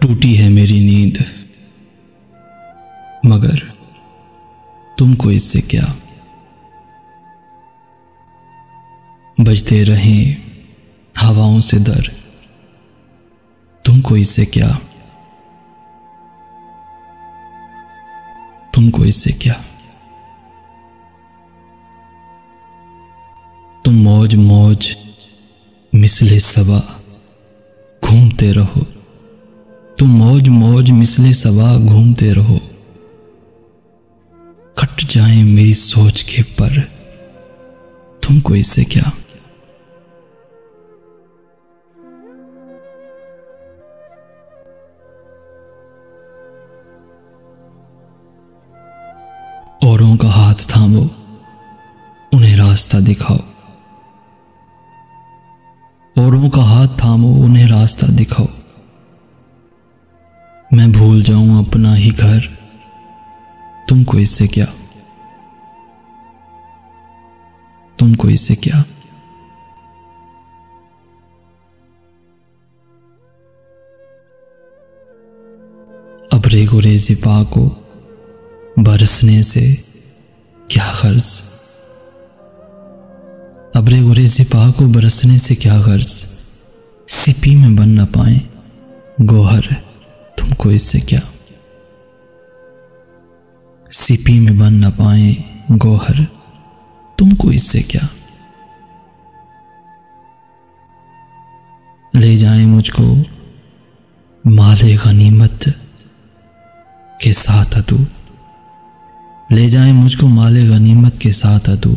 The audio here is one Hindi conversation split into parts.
टूटी है मेरी नींद, मगर तुमको इससे क्या। बजते रहें हवाओं से दर, तुमको इससे क्या। तुमको इससे क्या। तुम मौज मौज मिसले सबा घूमते रहो। तुम मौज मौज मिसले सबा घूमते रहो। कट जाए मेरी सोच के पर, तुमको इससे क्या। औरों का हाथ थामो, उन्हें रास्ता दिखाओ। औरों का हाथ थामो, उन्हें रास्ता दिखाओ। मैं भूल जाऊं अपना ही घर, तुमको इससे क्या। तुमको इससे क्या। अब रेगुरेज़ी पा को बरसने से क्या गर्ज। अब रेगुरेज़ी पा को बरसने से क्या गर्ज। सिपी में बन न पाए गोहर, तुमको इससे क्या। सिपी में बन न पाए गोहर, तुमको इससे क्या। ले जाए मुझको माले गनीमत के साथ अदू। ले जाए मुझको माले गनीमत के साथ अदू।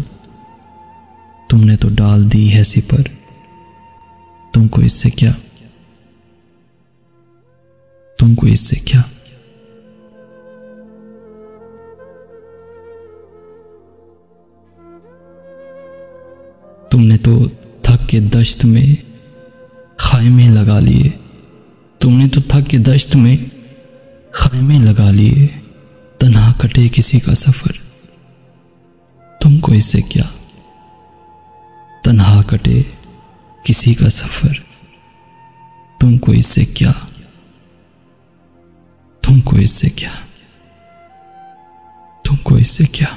तुमने तो डाल दी है सिपर, तुमको इससे क्या। तुमको इससे क्या। तुमने तो थक के दश्त में खाइमे लगा लिए। तुमने तो थक के दश्त में खाइमे लगा लिए। तन्हा कटे किसी का सफर, तुमको इससे क्या। तन्हा कटे किसी का सफर, तुमको इससे क्या। तुमको इससे क्या। तुमको इससे क्या।